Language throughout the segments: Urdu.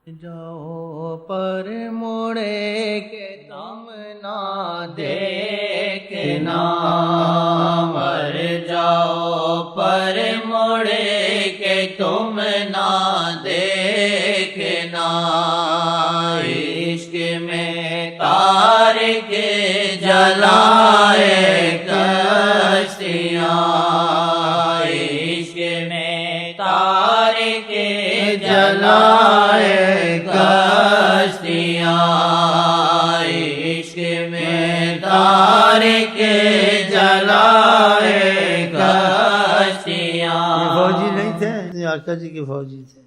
جاؤ پر مڑے کہ تم نہ دیکھنا، مر جاؤ پر مڑے کہ تم نہ دیکھنا، عشق میں تارک جلائے کشتیاں، عشق میں تارک جلائے کشتیاں، عشق میں تارک جلائے کشتیاں۔ یہ فوجی نہیں تھے، یہ آقا جی کے فوجی تھے،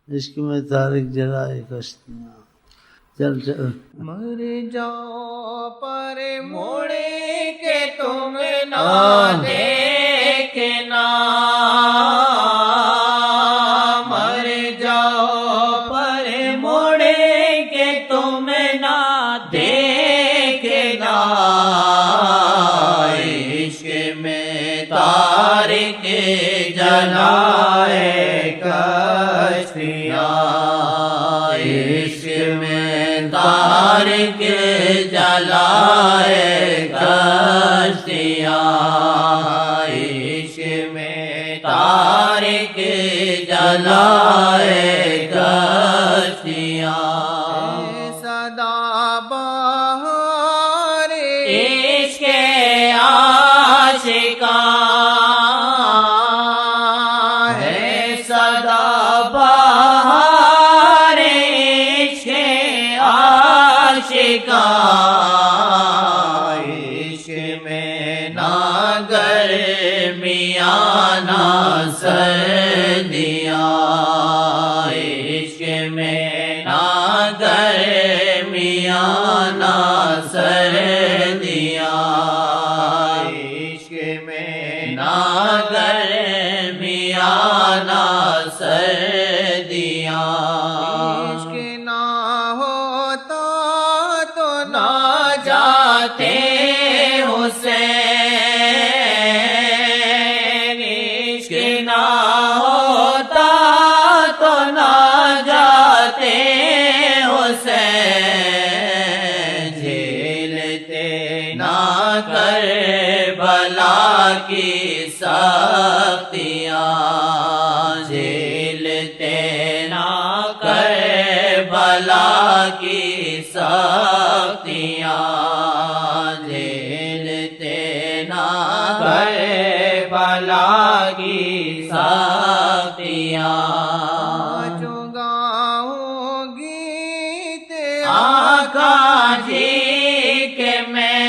عشق میں تارک جلائے کشتیاں۔ چل چل مر جاؤ پر مڑے کہ تم نہ دیکھنا، مر جاؤ پر مڑے کہ تم نہ دیکھنا، عشق میں تارک جلائے کشتیاں، عشق میں تارک جلائے کشتیاں، عشق میں تارک جلائے کشتیاں۔ صدا بہار عشق عاشقاں ہے، صدا بہار عشق عاشقاں، عشق میں نہ گرمیاں نہ سردیاں، عشق میں نہ گرمیاں نہ سردیاں، عشق میں نہ گرمیاں نہ سردیاں، عشق نہ ہوتا تو نہ جاتے حسین، عشق نہ ہوتا تو نہ جاتے حسین، جھیلتے نہ کربلا کی سختیاں، جھیلتے نہ کربلا کی سختیاں، جھیلتے نہ کربلا کی سختیاں۔ جو گاؤں گیت آقا جی کے میں،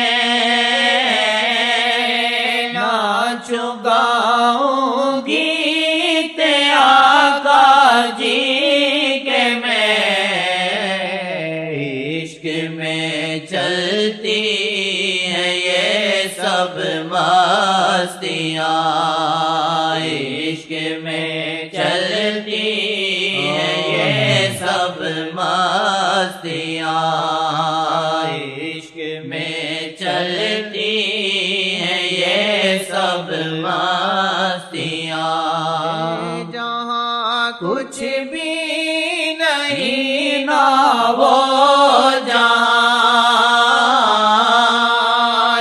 ناچو گاؤں گیت آقا جی کے میں، عشق میں چلتی ہیں یہ سب مستیاں، عشق میں چلتی ہیں یہ سب مستیاں، عشق میں چلتی ہیں یہ سب مستیاں۔ جہاں کچھ بھی نہیں نہ وہ جہاں،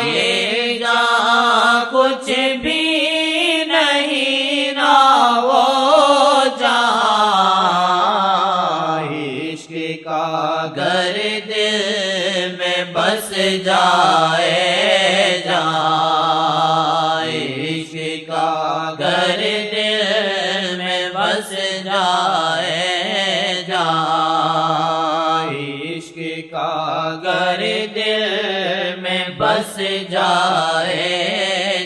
یہ جہاں کچھ بھی نہیں نہ وہ جہاں، عشق کا گر دل میں بس جائے جہاں، عشق کا گر دل میں بس جائے جہاں، عشق کا گر دل میں بس جائے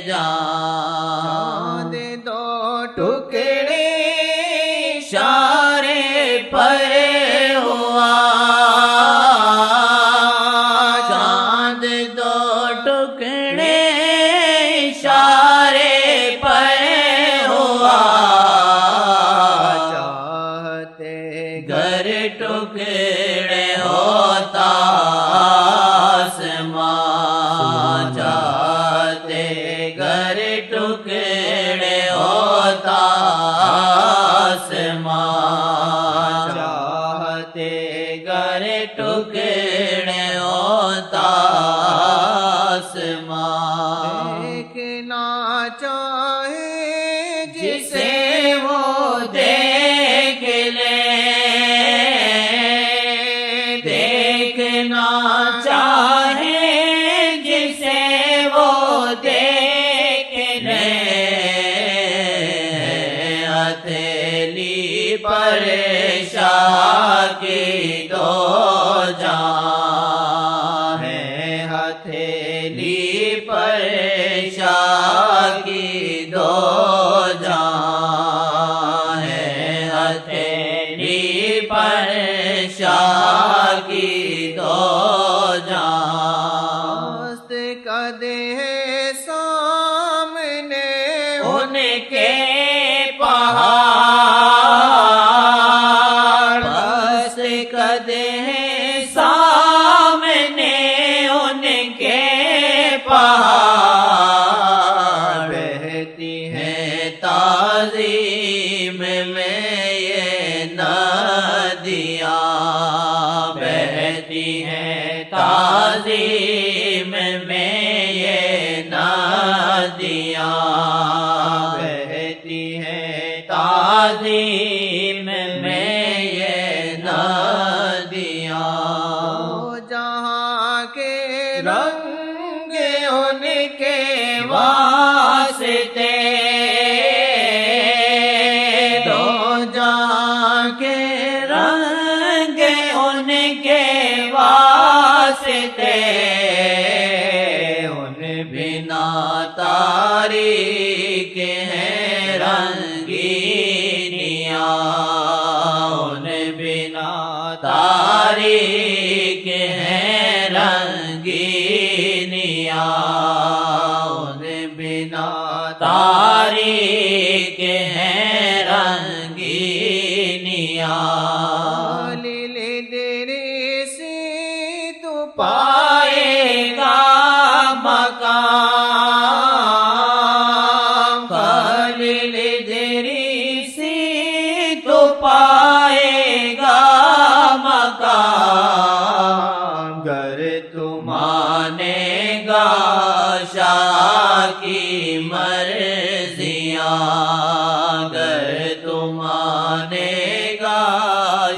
جہاں، چاند دو ٹکڑے اشارے پر ہوا، چاند دو ٹکڑے اشارے پر ہوا، چاہتے گر ٹکڑے ہوتا آسمان، چاہتے گر ٹکڑے ہوتا آسمان، کر ٹکڑے ہوتا آسمان، دیکھنا چاہے جسے وہ دیکھ لے، دیکھنا چاہے جسے وہ دیکھ لے، ہتھیلی پر شاہ کی دو جان ہے، ہتھیلی پر شاہ کی دو جان ہے، ہتھیلی پر شاہ کی دو جان، قدے سامنے ان کے پہاڑ، بس قدے سامنے ان کے پہاڑ، بہتی ہیں تعظیم میں یہ ندیاں، بہتی ہیں تعظیم میں یہ ندیاں، بہتی ہیں تعظیم میں یہ ندیاں، جہاں کے رنگ ان کے واسطے، دو جہاں کے رنگ ان کے واسطے، ان بنا تاریک ہیں رنگینیاں، ان بنا تاریک ہیں رنگینیاں، ان بنا تاریک ہیں رنگینیاں، خلیل ادریسی تو پائے گا مقام، خلیل ادریسی تو پائے گا مقام، گر تو مانے گا شاہ کی مرضیاں، گر تو مانے گا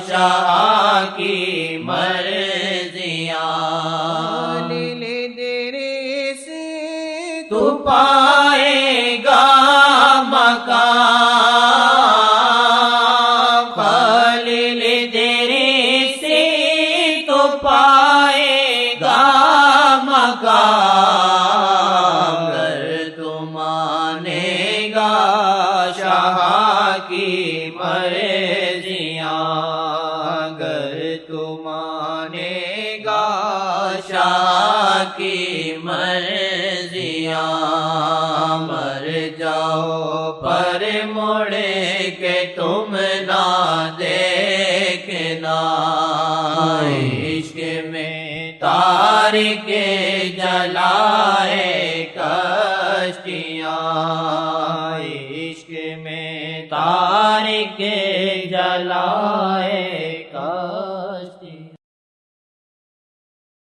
شاہ کی مرضیاں، خلیل ادریسی تو پائے گا مقام، خلیل ادریسی تو پائے گا مقام، گر تو مانے گا شاہ کی مرضیاں، گر تو مانے گا شاہ کی مرضیاں، مر جاؤ پر مڑ کے تم نہ دیکھنا، عشق میں تارک جلائے کشتیاں، عشق میں تارک جلائے